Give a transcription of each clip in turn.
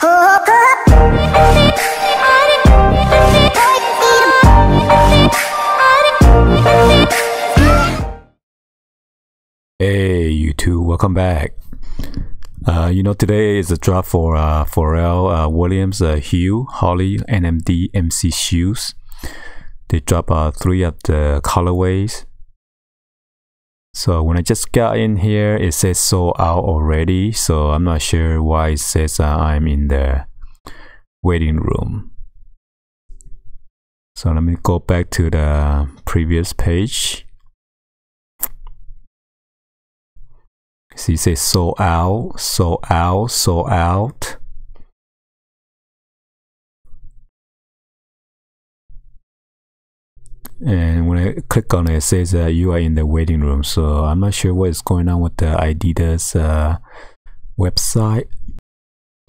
Hey YouTube, welcome back. Today is a drop for Pharrell Williams Holi NMD MC shoes. They drop 3 of the colorways. So when I just got in here, it says sold out already. So I'm not sure why it says I'm in the waiting room. So let me go back to the previous page. See, it says sold out, sold out, sold out. And when I click on it, it says you are in the waiting room. So I'm not sure what is going on with the Adidas website.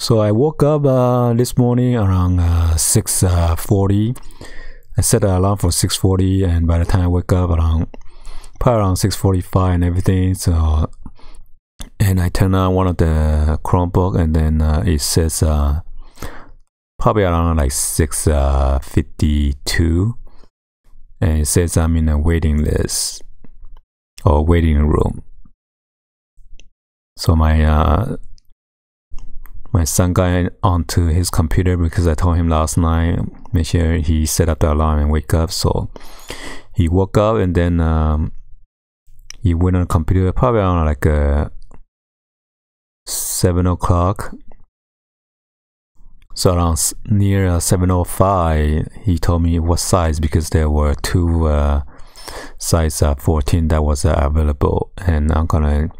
So I woke up this morning around 6:40. I set an alarm for 6:40, and by the time I wake up probably around 6:45 and everything. So and I turn on one of the Chromebook, and then it says probably around like 6:52. And it says I'm in a waiting list or waiting room. So my son got onto his computer because I told him last night make sure he set up the alarm and wake up. So he woke up, and then he went on the computer probably around like 7 o'clock. So around near 7:05, he told me what size, because there were 2 size 14 that was available, and I'm gonna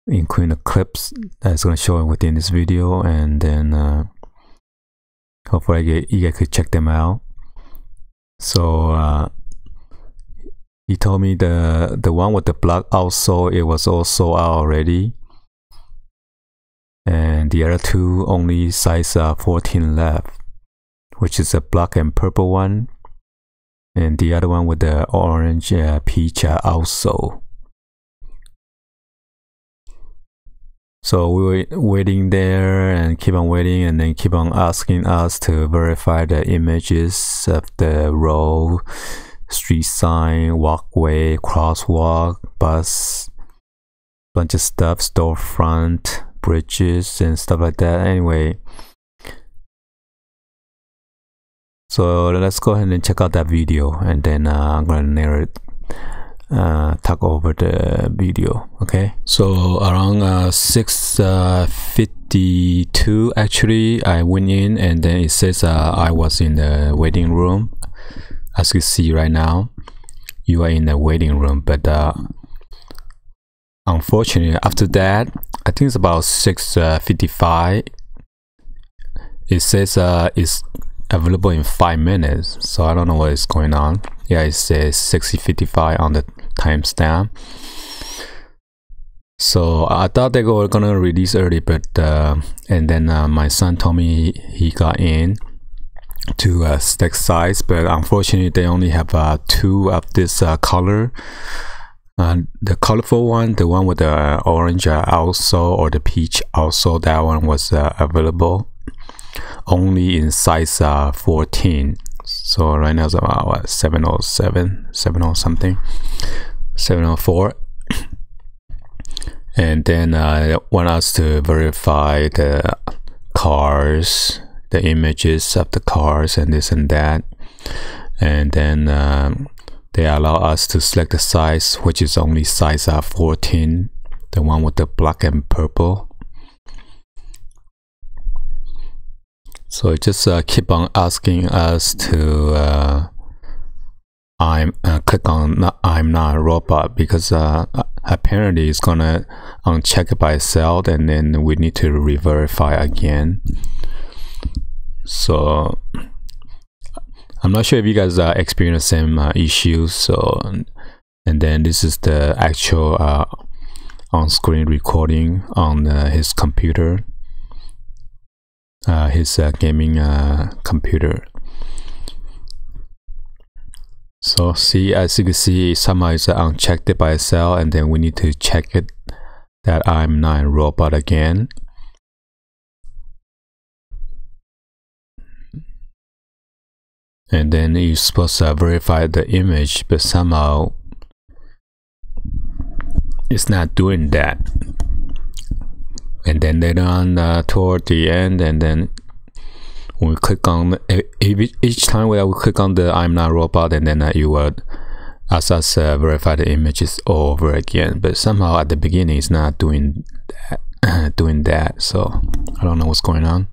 include the clips that's gonna show within this video, and then hopefully you guys could check them out. So he told me the one with the black outsole, it was all sold out already. And the other 2 only size 14 left, which is a black and purple one, and the other one with the orange peach outsole. So we were waiting there and keep on waiting, and then keep on asking us to verify the images of the road, street sign, walkway, crosswalk, bus, bunch of stuff, storefront, bridges and stuff like that. Anyway, so let's go ahead and check out that video, and then I'm gonna talk over the video. Okay, so around 6:52 actually I went in, and then it says I was in the waiting room. As you see right now, you are in the waiting room, but unfortunately after that, I think it's about 6:55. It says it's available in 5 minutes. So I don't know what is going on. Yeah, it says 6:55 on the timestamp. So I thought they were gonna release early, but and then my son told me he got in to stack size, but unfortunately they only have 2 of this color. The colorful one, the one with the orange outsole or the peach outsole, that one was available only in size 14. So right now it's about what, 707, 70 something, 704. And then I want us to verify the cars, the images of the cars, and this and that, and then they allow us to select the size, which is only size 14, the one with the black and purple. So it just keep on asking us to click on I'm not a robot, because apparently it's gonna uncheck it by itself, and then we need to re-verify again. So I'm not sure if you guys experience the same issues. So, and then this is the actual on-screen recording on his computer, his gaming computer. So see, as you can see, somehow it's unchecked it by itself, and then we need to check it that I'm not a robot again. and then you're supposed to verify the image, but somehow it's not doing that. And then later on toward the end, and then when we click on each time we click on the I'm not robot, and then you would ask us verify the images over again, but somehow at the beginning it's not doing that, so I don't know what's going on.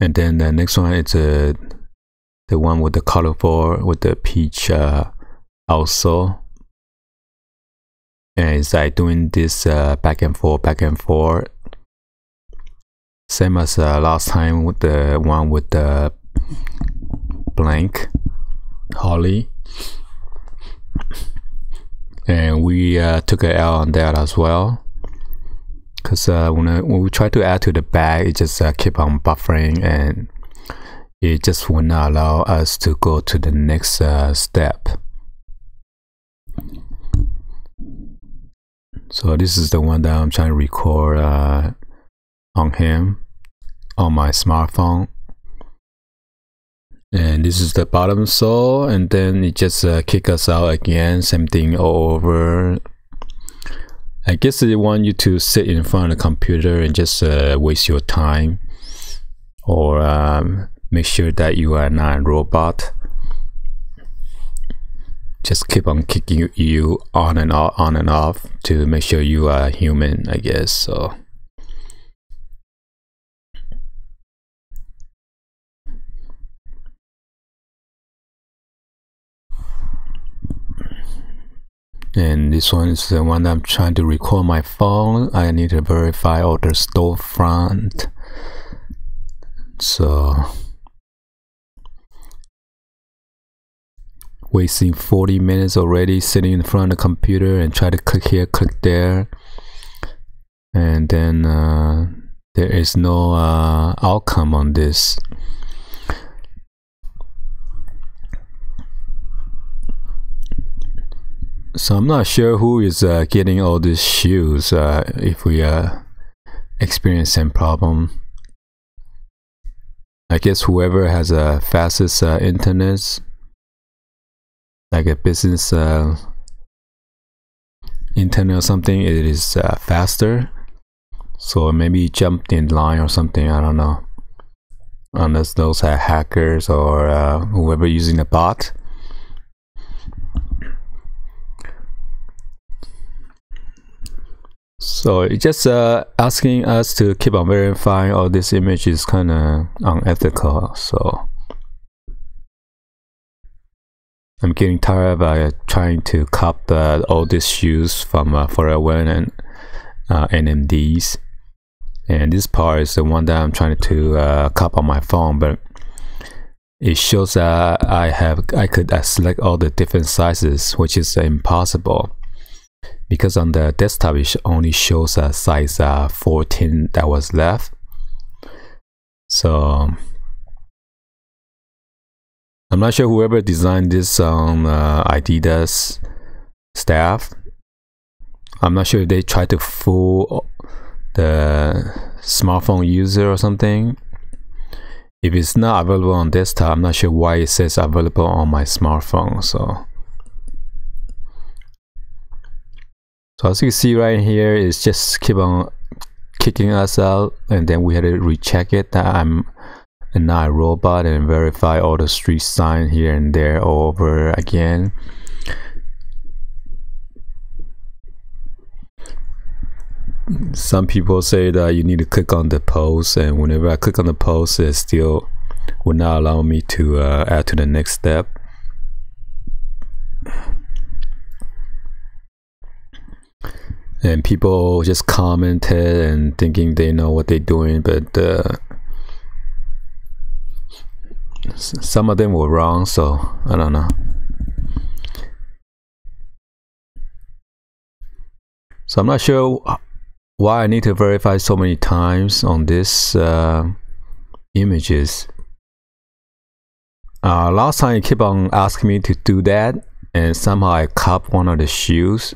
And then the next one is the one with the colorful with the peach also, and it's like doing this back and forth, same as last time with the one with the blank Holi, and we took an L on that as well, because when we try to add to the bag, it just keep on buffering, and it just will not allow us to go to the next step. So this is the one that I'm trying to record on him on my smartphone, and this is the bottom sole, and then it just kick us out again, same thing all over. I guess they want you to sit in front of the computer and just waste your time, or make sure that you are not a robot. Just keep on kicking you on and off to make sure you are human, I guess. So and this one is the one I'm trying to record my phone. I need to verify all the storefront. So wasting 40 minutes already sitting in front of the computer and try to click here, click there, and then there is no outcome on this. So I'm not sure who is getting all these shoes, if we experience same problem. I guess whoever has a fastest internet, like a business internet or something, it is faster. So maybe jumped in line or something, I don't know. Unless those are hackers or whoever using the bot. So it's just asking us to keep on verifying all this image is kind of unethical. So I'm getting tired of trying to cop all these shoes from Pharrell and NMDs, and this part is the one that I'm trying to cop on my phone, but it shows that I could select all the different sizes, which is impossible. Because on the desktop it only shows a size 14 that was left. So I'm not sure whoever designed this on Adidas staff. I'm not sure if they tried to fool the smartphone user or something. If it's not available on desktop, I'm not sure why it says available on my smartphone. So as you can see right here, it's just keep on kicking us out, and then we had to recheck it that I'm not a robot and verify all the street sign here and there all over again. Some people say that you need to click on the post, and whenever I click on the post, it still will not allow me to add to the next step. And people just commented and thinking they know what they're doing, but some of them were wrong, so I don't know. So I'm not sure why I need to verify so many times on this images. Last time you keep on asking me to do that, and somehow I copped one of the shoes.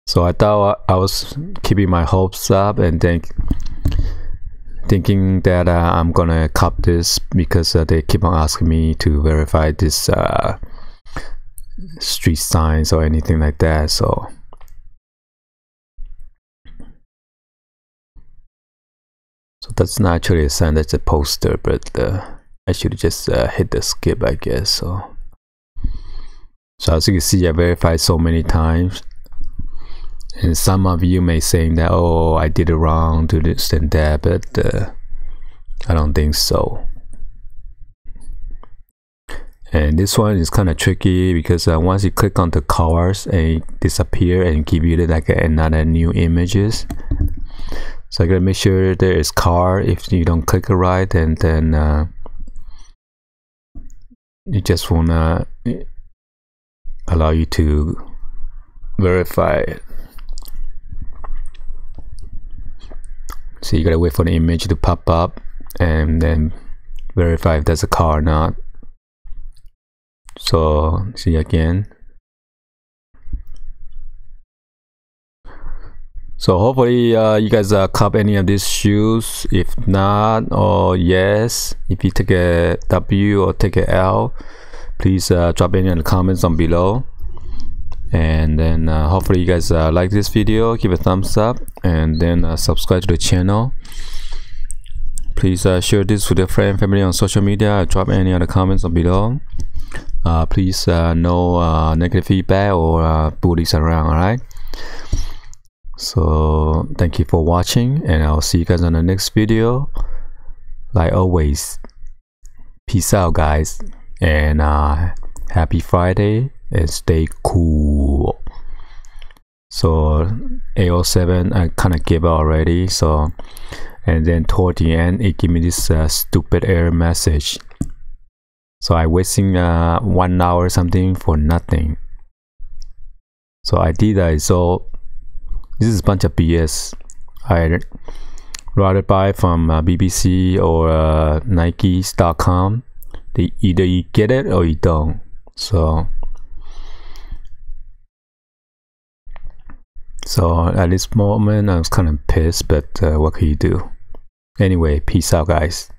So I thought I was keeping my hopes up and then thinking that I'm gonna cop this because they keep on asking me to verify this street signs or anything like that. So that's not actually a sign, that's a poster, but I should just hit the skip, I guess. So as you can see, I verified so many times, and some of you may saying that, oh, I did it wrong, do this and that, but I don't think so. And this one is kind of tricky because once you click on the cars and it disappear and give you like another new images. So I gotta make sure there is car. If you don't click it right, and then you just wanna allow you to verify it. So you gotta wait for the image to pop up and then verify if there's a car or not. So see again. So hopefully you guys cop any of these shoes. If not, or yes, if you take a W or take a L, please drop any in the comments down below. And then hopefully you guys like this video, give a thumbs up, and then subscribe to the channel. Please share this with your friend, family on social media. Drop any other comments down below. Please no negative feedback or bullies around. Alright, so thank you for watching, and I'll see you guys on the next video. Like always, peace out guys, and happy Friday, and stay cool. So 807 I kind of gave up already, so, and then toward the end it gave me this stupid error message. So I wasting 1 hour or something for nothing. So I did that. So this is a bunch of BS. I'd rather buy from BBC or Nikes.com. Either you get it or you don't. So at this moment I was kind of pissed, but what can you do? Anyway, peace out guys.